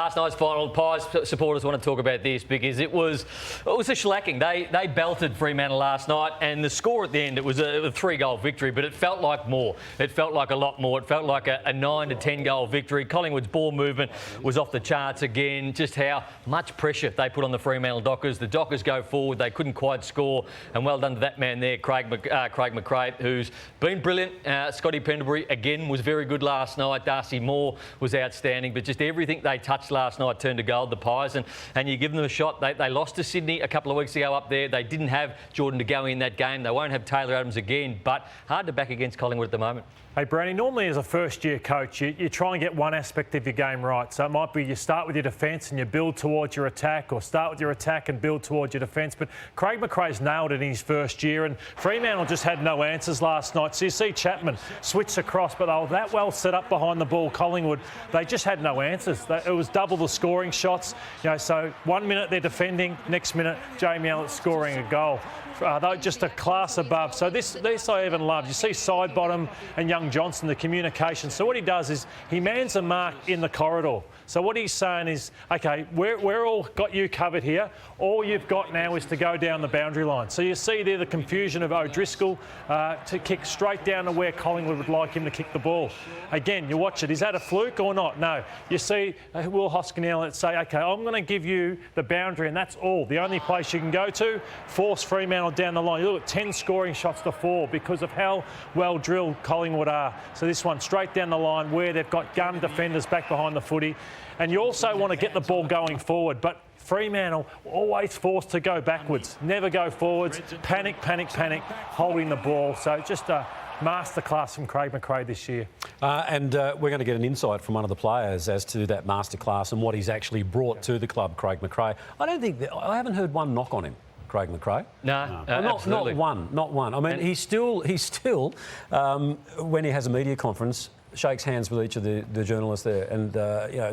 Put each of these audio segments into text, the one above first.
last night's final. Pies supporters want to talk about this because it was a shellacking. They belted Fremantle last night, and the score at the end, it was a 3-goal victory, but it felt like more. It felt like a lot more. It felt like a 9 to 10 goal victory. Collingwood's ball movement was off the charts again. Just how much pressure they put on the Fremantle Dockers. The Dockers go forward. They couldn't quite score, and well done to that man there, Craig McRae, who's been brilliant. Scotty Pendlebury again was very good last night. Darcy Moore was outstanding, but just everything they touched last night turned to gold, the Pies, and you give them a shot. They lost to Sydney a couple of weeks ago up there. They didn't have Jordan De Goey in that game. They won't have Taylor Adams again, but hard to back against Collingwood at the moment. Hey, Brownie, normally as a first-year coach, you try and get one aspect of your game right. So it might be you start with your defence and you build towards your attack, or start with your attack and build towards your defence. But Craig McRae's nailed it in his first year, and Fremantle just had no answers last night. So you see Chapman switch across, but they were that well set up behind the ball, Collingwood. They just had no answers. It was double the scoring shots. So 1 minute they're defending, next minute Jamie Elliott's scoring a goal. They're just a class above. So this I even love. You see Sidebottom and Young Johnson, the communication. So what he does is he mans a mark in the corridor. So what he's saying is, OK, we're all got you covered here. All you've got now is to go down the boundary line. So you see there the confusion of O'Driscoll to kick straight down to where Collingwood would like him to kick the ball. Again, you watch it. Is that a fluke or not? No. You see Will Hoskin Elliott say, OK, I'm going to give you the boundary, and that's all. The only place you can go to, force Fremantle down the line. You look at 10 scoring shots to 4 because of how well drilled Collingwood are. So this one straight down the line where they've got gun defenders back behind the footy. And you also want to get the ball going forward, but Fremantle always forced to go backwards, never go forwards, panic, holding the ball. So just a masterclass from Craig McRae this year. And we're going to get an insight from one of the players as to that masterclass and what he's actually brought to the club, Craig McRae. I haven't heard one knock on him, Craig McRae. No, not one. I mean, he's still when he has a media conference, shakes hands with each of the journalists there, and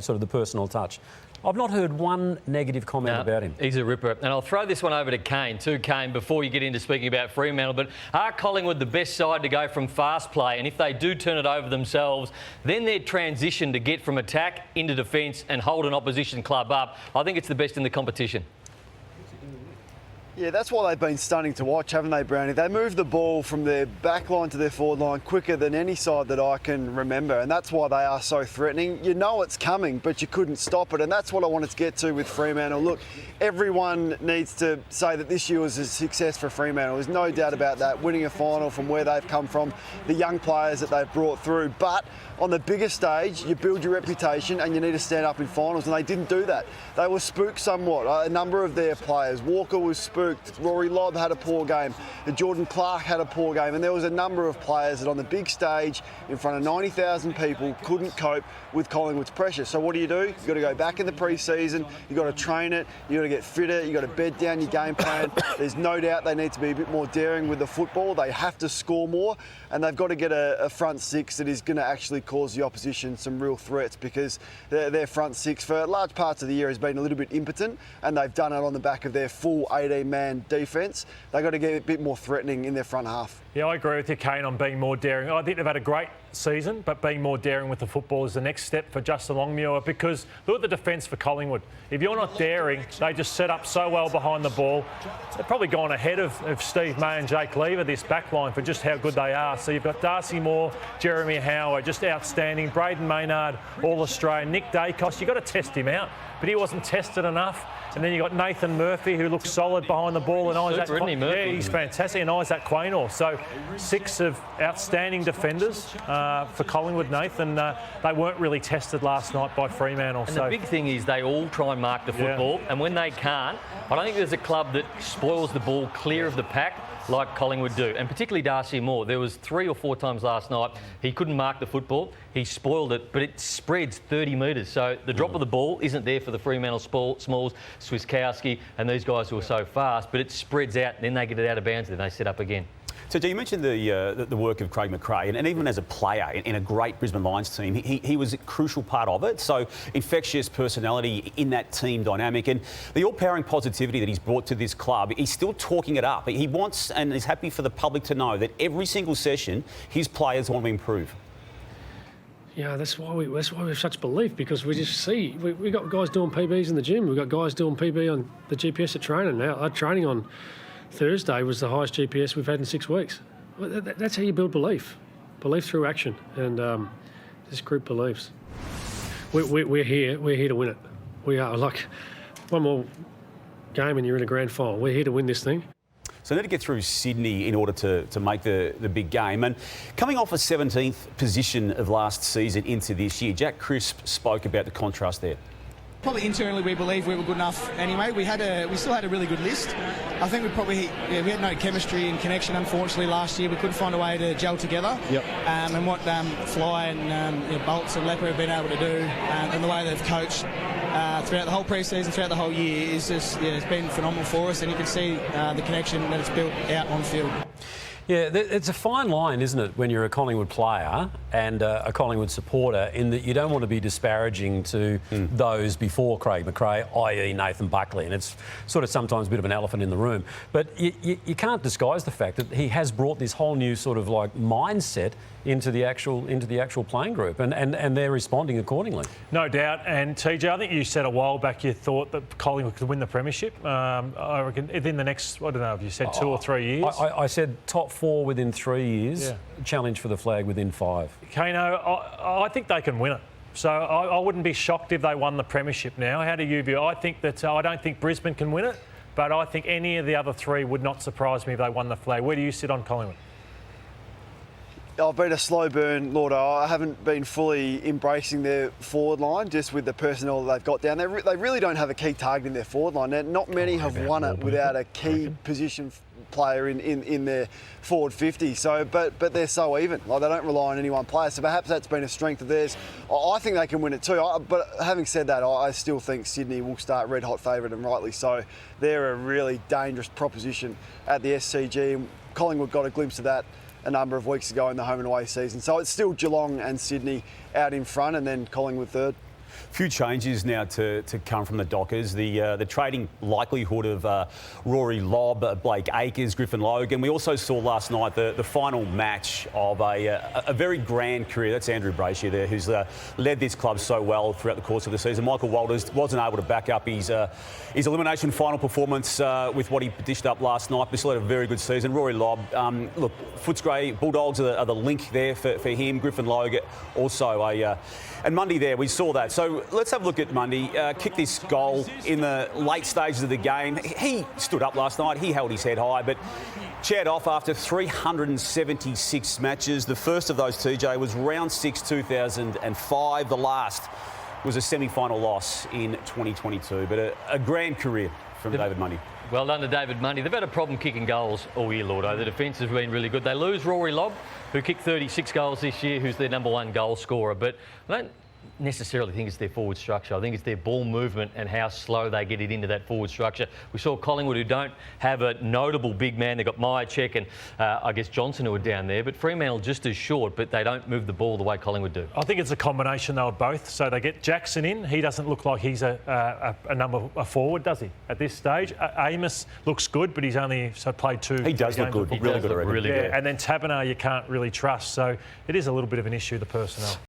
sort of the personal touch. I've not heard one negative comment about him. He's a ripper. And I'll throw this one over to Kane, before you get into speaking about Fremantle. But are Collingwood the best side to go from fast play? And if they do turn it over themselves, then their transition to get from attack into defence and hold an opposition club up, I think it's the best in the competition. Yeah, that's why they've been stunning to watch, haven't they, Brownie? They move the ball from their back line to their forward line quicker than any side that I can remember, and that's why they are so threatening. You know it's coming, but you couldn't stop it, and that's what I wanted to get to with Fremantle. Look, everyone needs to say that this year was a success for Fremantle. There's no doubt about that, winning a final from where they've come from, the young players that they've brought through, but on the bigger stage, you build your reputation and you need to stand up in finals, and they didn't do that. They were spooked somewhat. A number of their players, Walker was spooked, Rory Lobb had a poor game, Jordan Clark had a poor game, and there was a number of players that on the big stage, in front of 90,000 people, couldn't cope with Collingwood's pressure. So what do? You've got to go back in the pre-season, you've got to train it, you've got to get fitter, you've got to bed down your game plan. There's no doubt they need to be a bit more daring with the football. They have to score more, and they've got to get a front six that is going to actually cause the opposition some real threats, because their front six for large parts of the year has been a little bit impotent, and they've done it on the back of their full 18-man defence. They've got to get a bit more threatening in their front half. Yeah, I agree with you, Kane, on being more daring. I think they've had a great season, but being more daring with the football is the next step for Justin Longmuir, because look at the defence for Collingwood. If you're not daring, they just set up so well behind the ball. They've probably gone ahead of Steve May and Jake Lever, this back line, for just how good they are. So you've got Darcy Moore, Jeremy Howard, just outstanding. Braden Maynard, All-Australian. Nick Dacos, you've got to test him out, but he wasn't tested enough. And then you've got Nathan Murphy, who looks solid behind the ball. And Isaac, Murphy? Yeah, he's fantastic. And Isaac Quaynor. So 6 of outstanding defenders for Collingwood, Nathan. They weren't really tested last night by Fremantle. And the big thing is they all try and mark the football. Yeah. And when they can't, I don't think there's a club that spoils the ball clear of the pack like Collingwood do, and particularly Darcy Moore. There was 3 or 4 times last night he couldn't mark the football. He spoiled it, but it spreads 30 metres. So the drop of the ball isn't there for the Fremantle Smalls, Swiskowski and these guys who are so fast, but it spreads out, and then they get it out of bounds, and then they set up again. So, you mentioned the work of Craig McRae, and even as a player in a great Brisbane Lions team, he was a crucial part of it. So, infectious personality in that team dynamic, and the all-powering positivity that he's brought to this club, he's still talking it up. He wants and is happy for the public to know that every single session, his players want to improve. you know, that's why we have such belief, because we just see we got guys doing PBs in the gym. We've got guys doing PB on the GPS at training now. Our training on Thursday was the highest GPS we've had in 6 weeks. Well, that's how you build belief through action, and this group believes. We're here to win it. We are. Like, one more game and you're in a grand final. We're here to win this thing. So they need to get through Sydney in order to make the big game. And coming off a 17th position of last season into this year, Jack Crisp spoke about the contrast there. Probably internally we believe we were good enough anyway. We still had a really good list. I think we had no chemistry and connection, unfortunately, last year. We couldn't find a way to gel together. Yep. And what Fly and Bolts and Leper have been able to do, and the way they've coached throughout the whole pre-season, throughout the whole year, is just, it's been phenomenal for us, and you can see the connection that it's built out on field. Yeah, it's a fine line, isn't it, when you're a Collingwood player and a Collingwood supporter, in that you don't want to be disparaging to those before Craig McRae, i.e. Nathan Buckley, and it's sort of sometimes a bit of an elephant in the room. But you can't disguise the fact that he has brought this whole new sort of like mindset into the actual playing group, and they're responding accordingly. No doubt. And TJ, I think you said a while back you thought that Collingwood could win the premiership. I reckon within the next, I don't know if you said 2 or 3 years. I said top 4 within 3 years, challenge for the flag within 5. Kano, I think they can win it. So I wouldn't be shocked if they won the premiership now. How do you view? I think that I don't think Brisbane can win it, but I think any of the other 3 would not surprise me if they won the flag. Where do you sit on Collingwood? I've been a slow burn, Lordo. I haven't been fully embracing their forward line, just with the personnel that they've got down there. They really don't have a key target in their forward line. Now, not many have won it without a key position player in their forward 50. So, but they're so even. Like, they don't rely on any one player. So perhaps that's been a strength of theirs. I think they can win it too. But having said that, I still think Sydney will start red hot favourite, and rightly so. They're a really dangerous proposition at the SCG. And Collingwood got a glimpse of that a number of weeks ago in the home and away season. So it's still Geelong and Sydney out in front, and then Collingwood third. Few changes now to come from the Dockers. The trading likelihood of Rory Lobb, Blake Acres, Griffin Logan. We also saw last night the final match of a very grand career. That's Andrew Brashear there, who's led this club so well throughout the course of the season. Michael Walters wasn't able to back up his elimination final performance with what he dished up last night, but still had a very good season. Rory Lobb, look, Footscray Bulldogs are the link there for him. Griffin Logan also and Mundy there, we saw that. So let's have a look at Mundy. Kicked this goal in the late stages of the game. He stood up last night. He held his head high, but chaired off after 376 matches. The first of those, TJ, was round 6, 2005. The last was a semi-final loss in 2022. But a grand career from David Mundy. Well done to David Mundy. They've had a problem kicking goals all year, Lordo. The defence has been really good. They lose Rory Lobb, who kicked 36 goals this year, who's their #1 goal scorer. But I don't necessarily think it's their forward structure. I think it's their ball movement and how slow they get it into that forward structure. We saw Collingwood, who don't have a notable big man. They've got Myercheck and I guess Johnson, who are down there. But Fremantle just as short, but they don't move the ball the way Collingwood do. I think it's a combination, though, of both. So they get Jackson in. He doesn't look like he's a forward, does he, at this stage? Amos looks good, but he's only played 2 He does look good. Really good already. And then Taberner you can't really trust. So it is a little bit of an issue, the personnel.